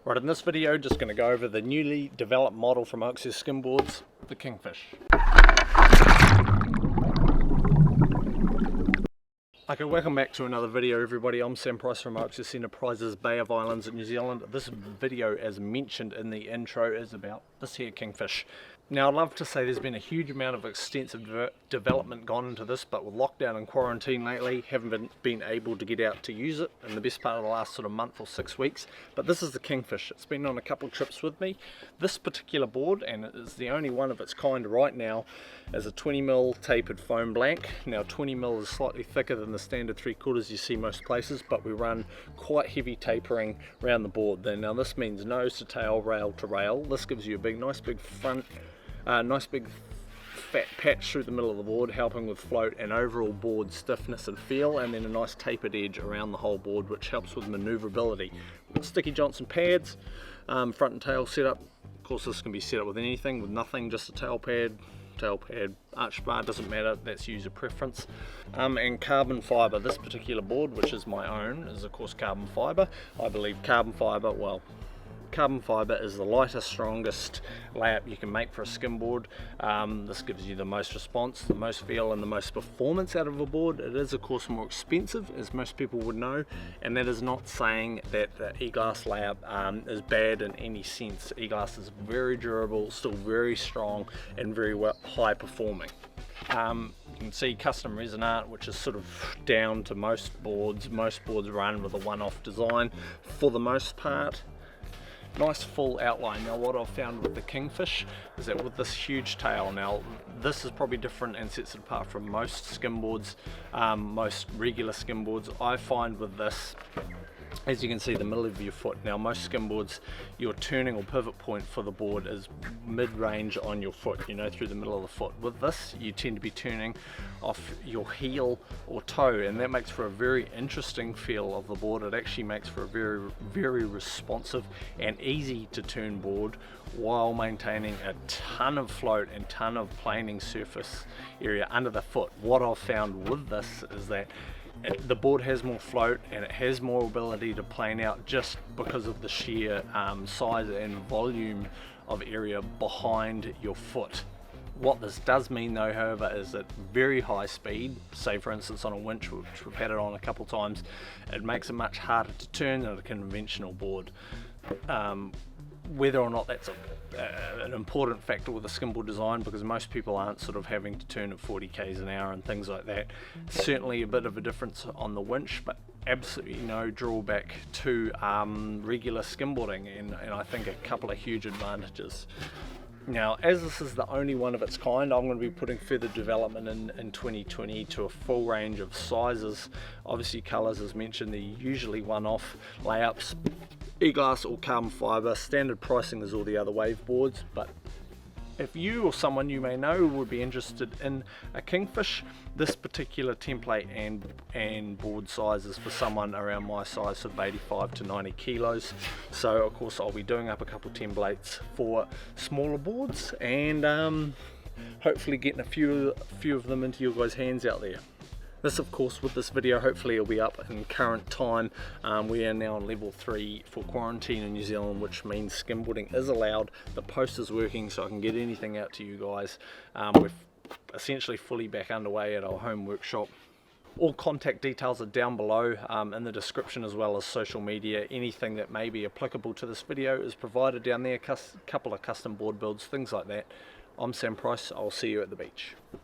Right, in this video, just going to go over the newly developed model from OXS Skimboards, the Kingfish. Okay, welcome back to another video everybody. I'm Sam Price from OXS Enterprises, Bay of Islands in New Zealand. This video, as mentioned in the intro, is about this here Kingfish. Now, I'd love to say there's been a huge amount of extensive development gone into this, but with lockdown and quarantine lately, haven't been able to get out to use it in the best part of the last sort of month or 6 weeks. But this is the Kingfish. It's been on a couple trips with me. This particular board, and it is the only one of its kind right now, is a 20mm tapered foam blank. Now 20mm is slightly thicker than the standard 3/4 you see most places, but we run quite heavy tapering around the board. Now this means nose to tail, rail to rail. This gives you a nice big front, nice big fat patch through the middle of the board, helping with float and overall board stiffness and feel, and then a nice tapered edge around the whole board, which helps with maneuverability. We've got Sticky Johnson pads, front and tail setup. Of course, this can be set up with anything, with nothing, just a tail pad, arch bar, doesn't matter, that's user preference. And carbon fiber. This particular board, which is my own, is of course carbon fiber. I believe carbon fiber is the lightest, strongest layup you can make for a skimboard. This gives you the most response, the most feel, and the most performance out of a board. It is of course more expensive, as most people would know, and that is not saying that the e-glass layup is bad in any sense. E-glass is very durable, still very strong, and very high performing. You can see custom resonant, which is sort of down to most boards. Most boards run with a one-off design for the most part. Nice full outline. Now what I've found with the Kingfish is that with this huge tail, now this is probably different and sets it apart from most skimboards, most regular skimboards. I find with this, as you can see, the middle of your foot. Now most skimboards, your turning or pivot point for the board is mid-range on your foot, you know, through the middle of the foot. With this, you tend to be turning off your heel or toe, and that makes for a very interesting feel of the board. It actually makes for a very, very responsive and easy to turn board while maintaining a ton of float and ton of planing surface area under the foot. What I've found with this is that the board has more float and it has more ability to plane out just because of the sheer size and volume of area behind your foot. What this does mean though, however, is that very high speed, say for instance on a winch, which we've had it on a couple times, it makes it much harder to turn than a conventional board. Whether or not that's an important factor with a skimboard design, because most people aren't sort of having to turn at 40 k's an hour and things like that. Certainly a bit of a difference on the winch, but absolutely no drawback to regular skimboarding, and I think a couple of huge advantages. Now, as this is the only one of its kind, I'm going to be putting further development in 2020 to a full range of sizes. Obviously colours, as mentioned, they're usually one-off layups, e-glass or carbon fibre. Standard pricing is all the other wave boards, but if you or someone you may know would be interested in a Kingfish, this particular template and board size is for someone around my size, of 85 to 90 kilos. So of course I'll be doing up a couple templates for smaller boards, and hopefully getting a few of them into your guys' hands out there. This, of course, with this video, hopefully it'll be up in current time. We are now on level 3 for quarantine in New Zealand, which means skimboarding is allowed. The post is working, so I can get anything out to you guys. We're essentially fully back underway at our home workshop. All contact details are down below in the description, as well as social media. Anything that may be applicable to this video is provided down there. Couple of custom board builds, things like that. I'm Sam Price. I'll see you at the beach.